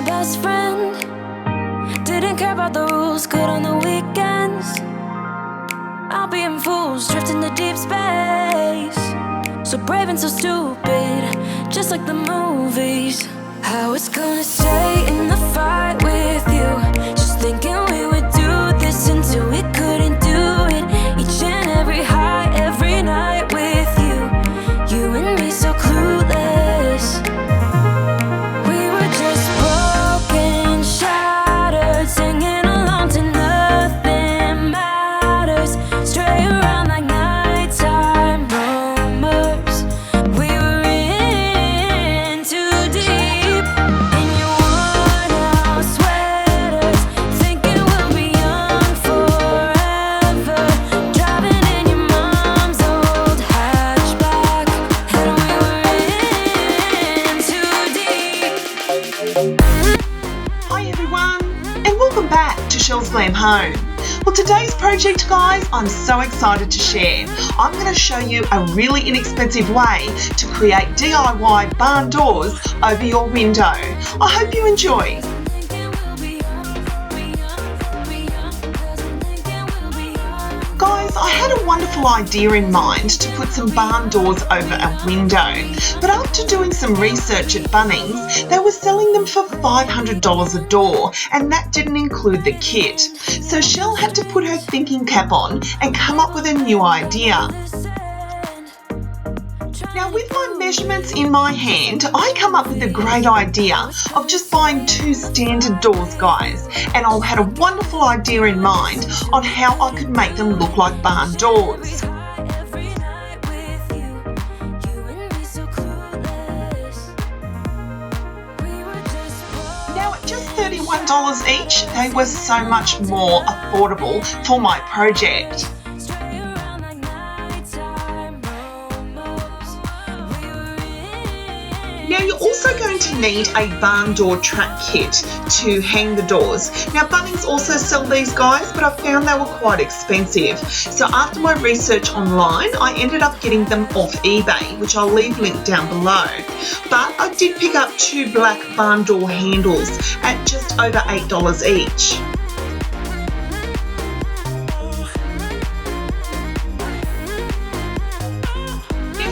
my best friend. Didn't care about the rules, good on the weekends. I'll be in fools, drifting to deep space. So brave and so stupid, just like the movies. I was gonna stay in the fight with you, just thinking we would do this until we couldn't do it. Each and every high, every night with you, you and me so clueless. We were just broken, shattered, singing along to nothing matters. Stray around like nighttime rumors. We were in too deep. In your worn-out sweaters, thinking we'll be young forever. Driving in your mom's old hatchback, and we were in too deep. Hi everyone, and welcome back to Chelles Glam Home. Well, today's project, guys, I'm so excited to share. I'm going to show you a really inexpensive way to create DIY barn doors over your window. I hope you enjoy. Guys, I had a wonderful idea in mind to put some barn doors over a window, but after doing some research at Bunnings, they were selling them for $500 a door, and that didn't include the kit. So Chelle had to put her thinking cap on and come up with a new idea. Now, with my measurements in my hand, I come up with a great idea of just buying 2 standard doors, guys, and I had a wonderful idea in mind on how I could make them look like barn doors. Now, at just $31 each, they were so much more affordable for my project. Now, you're also going to need a barn door track kit to hang the doors. Now, Bunnings also sell these, guys, but I found they were quite expensive. So after my research online, I ended up getting them off eBay, which I'll leave linked down below. But I did pick up 2 black barn door handles at just over $8 each.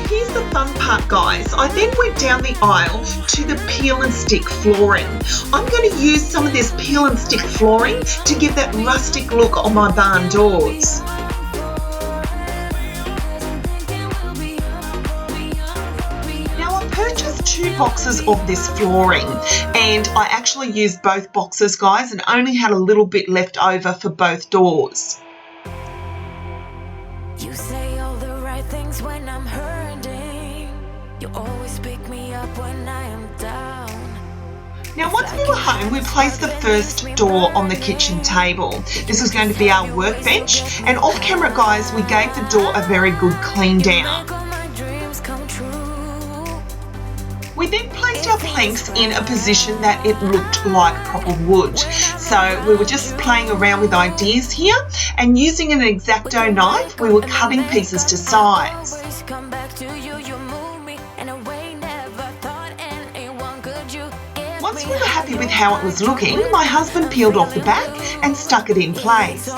Here's the fun part, guys. I then went down the aisle to the peel and stick flooring. I'm going to use some of this peel and stick flooring to give that rustic look on my barn doors. Now, I purchased 2 boxes of this flooring, and I actually used both boxes, guys, and only had a little bit left over for both doors. You say all the right things when I'm hurting. You always pick me up when I am down. Now, once we were home, we placed the first door on the kitchen table. This was going to be our workbench, and off camera, guys, we gave the door a very good clean down. We then placed our planks in a position that it looked like proper wood. So we were just playing around with ideas here, and using an X-Acto knife, we were cutting pieces to size. Once we were happy with how it was looking, my husband peeled off the back and stuck it in place.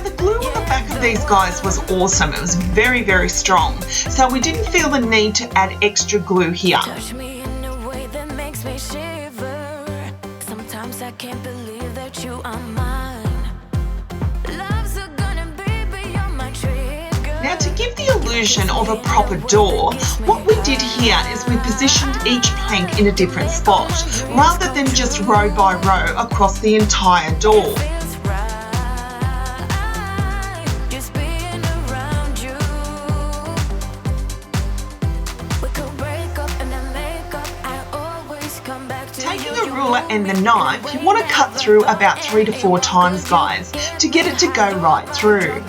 The glue on the back of these, guys, was awesome. It was very, very strong. So we didn't feel the need to add extra glue here. Touch me in a way that makes me shiver. Sometimes I can't believe that you are mine. Love's gonna be beyond my trigger. Now, to give the illusion of a proper door, what we did here is we positioned each plank in a different spot, rather than just row by row across the entire door. Taking a ruler and the knife, you want to cut through about 3 to 4 times, guys, to get it to go right through.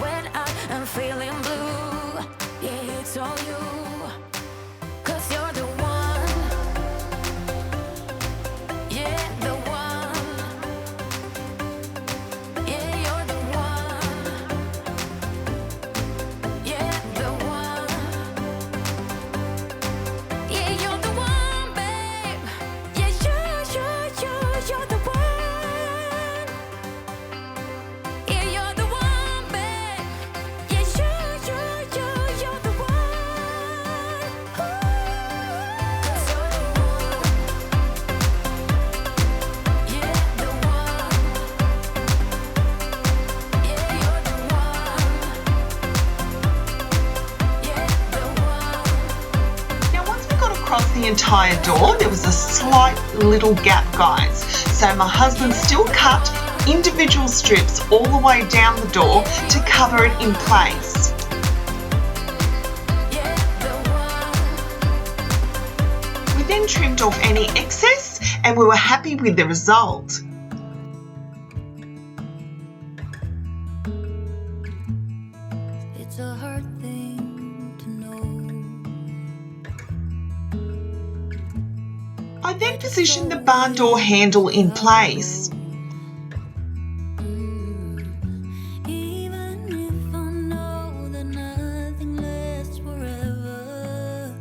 across the entire door, there was a slight little gap, guys. So my husband still cut individual strips all the way down the door to cover it in place. We then trimmed off any excess and we were happy with the result. It's a hard thing to know. I then positioned the barn door handle in place. Even if I know that nothing lasts forever,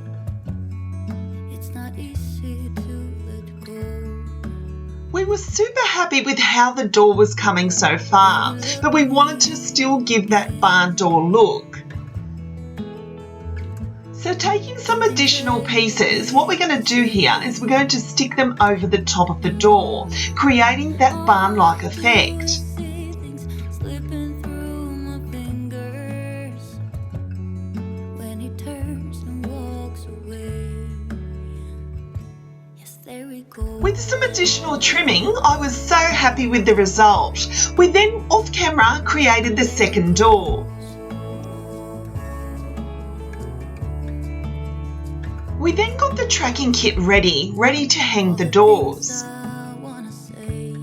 it's not easy to let go. We were super happy with how the door was coming so far, but we wanted to still give that barn door look. So taking some additional pieces, what we're going to do here is we're going to stick them over the top of the door, creating that barn-like effect. See things slipping through my fingers when he turns and walks away. Yes, there we go. With some additional trimming, I was so happy with the result. We then, off camera, created the second door. We then got the tracking kit ready to hang the doors. I wanna say,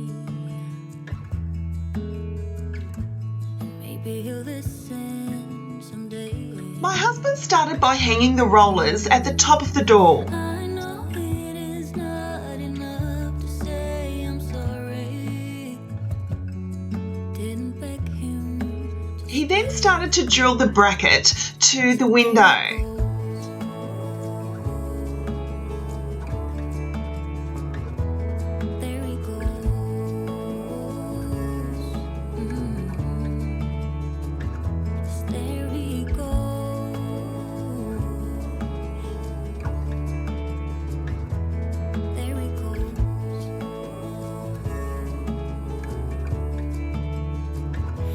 maybe he'll listen someday. My husband started by hanging the rollers at the top of the door. I know it is not enough to say I'm sorry. Didn't beg him to He then started to drill the bracket to the window. There he goes. There he goes. There he goes.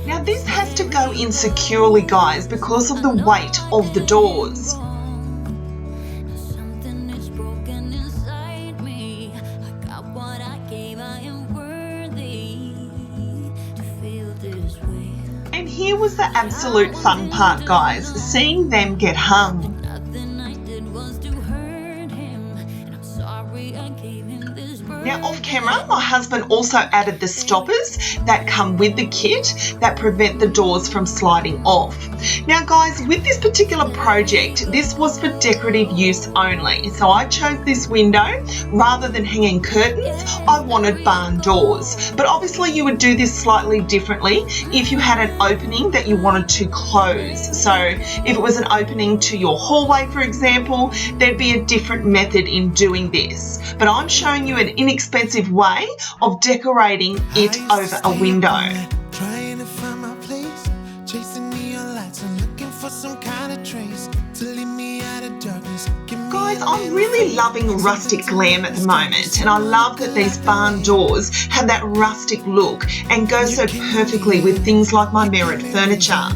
Now this has to go in securely, guys, because of the weight of the doors. Now something is broken inside me. I got what I gave. I am worthy to feel this way. And here was the absolute fun part, guys, seeing them get hung. Nothing I did was to hurt him, and I'm sorry I gave him this burden. Now off camera, my husband also added the stoppers that come with the kit that prevent the doors from sliding off. Now guys, with this particular project, this was for decorative use only. So I chose this window rather than hanging curtains. I wanted barn doors. But obviously you would do this slightly differently if you had an opening that you wanted to close. So if it was an opening to your hallway, for example, there'd be a different method in doing this. But I'm showing you an inexpensive way of decorating it over a window. Trying to find my place, chasing neon lights and looking for some kind of trace to lead me out of darkness. Guys, I'm really loving rustic glam at the moment, and I love that these barn doors have that rustic look and go so perfectly with things like my mirrored furniture. I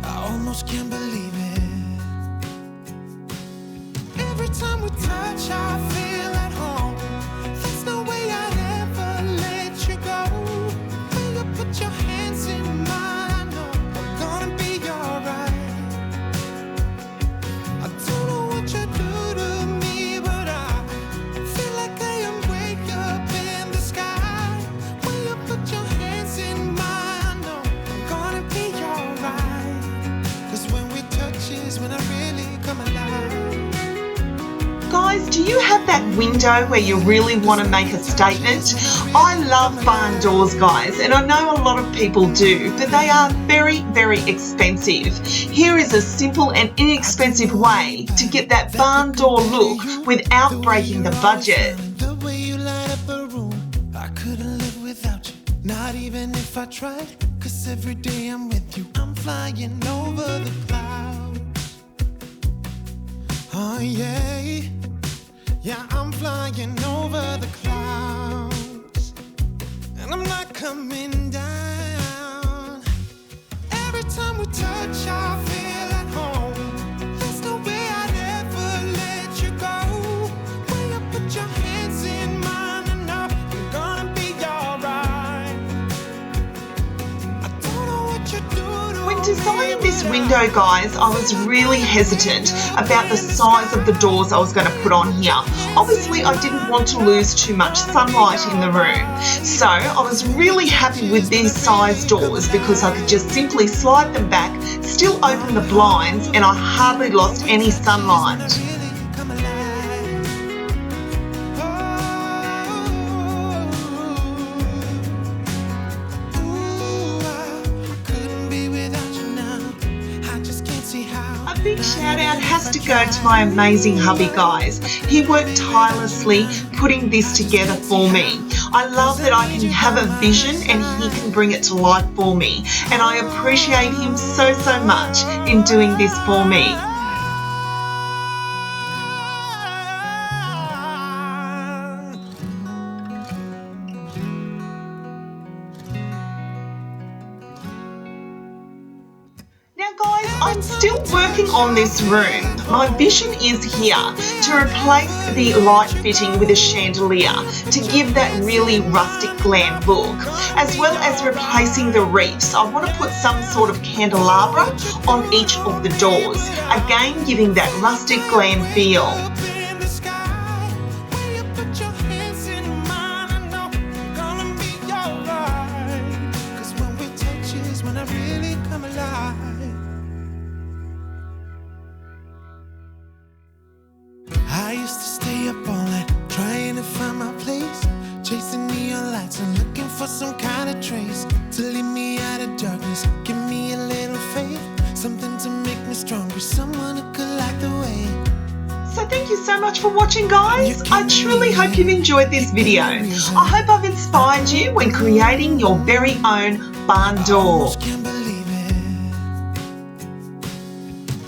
almost can't believe it. Every time we touch, I feel at home. There's no way I'd ever let you go. When you put your hands in mine, I know I'm gonna be alright. I don't know what you do to me, but I feel like I am way up in the sky. When you put your hands in mine, I know I'm gonna be alright. 'Cause when we touch is when I really come alive. Guys, do you have that window where you really want to make a statement? I love barn doors, guys, and I know a lot of people do, but they are very, very expensive. Here is a simple and inexpensive way to get that barn door look without breaking the budget. The way you light up a room, I couldn't live without you, not even if I tried. 'Cause every day I'm with you, I'm flying over the clouds. Oh yeah, yeah, I'm flying over the clouds, and I'm not coming down. Every time we touch, I feel at home. There's window, guys, I was really hesitant about the size of the doors I was going to put on here. Obviously, I didn't want to lose too much sunlight in the room. So I was really happy with these size doors because I could just simply slide them back, still open the blinds, and I hardly lost any sunlight. A big shout out has to go to my amazing hubby, guys. He worked tirelessly putting this together for me. I love that I can have a vision and he can bring it to life for me. And I appreciate him so much in doing this for me. Now guys, I'm still working on this room. My vision is here to replace the light fitting with a chandelier to give that really rustic glam look, as well as replacing the reefs. I want to put some sort of candelabra on each of the doors, again giving that rustic glam feel. I used to stay up all night trying to find my place, chasing neon lights and looking for some kind of trace to lead me out of darkness. Give me a little faith, something to make me stronger, someone who could light the way. So thank you so much for watching, guys. I truly hope you've enjoyed this video. I hope I've inspired you when creating your very own barn door. Can't believe it.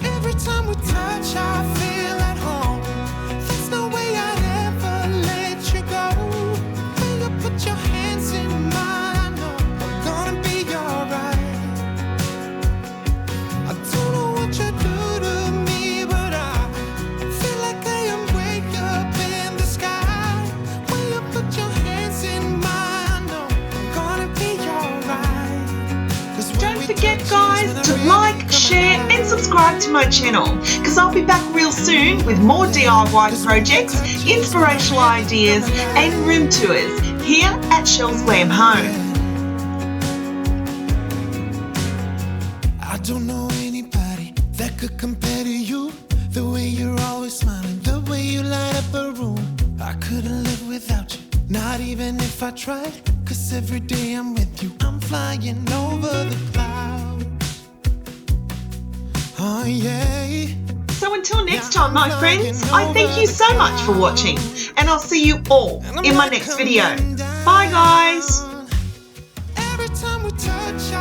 Every time we touch, I feel at home. There's no way I'd ever let you go. When you put your hands in mine, I know I'm gonna be alright. I don't know what you do to me, but I feel like I am way up in the sky. When you put your hands in mine, I know I'm gonna be alright. Don't forget, guys, to like, share and subscribe to my channel, because I'll be back real soon with more DIY projects, inspirational ideas and room tours here at Chelles Glam Home. I don't know anybody that could compare to you. The way you're always smiling, the way you light up a room. I couldn't live without you, not even if I tried. Cause every day I'm with you, I'm flying over the clouds. Oh yeah. So until next time, my friends, I thank you so much for watching, and I'll see you all in my next video. Bye, guys. Every time we touch,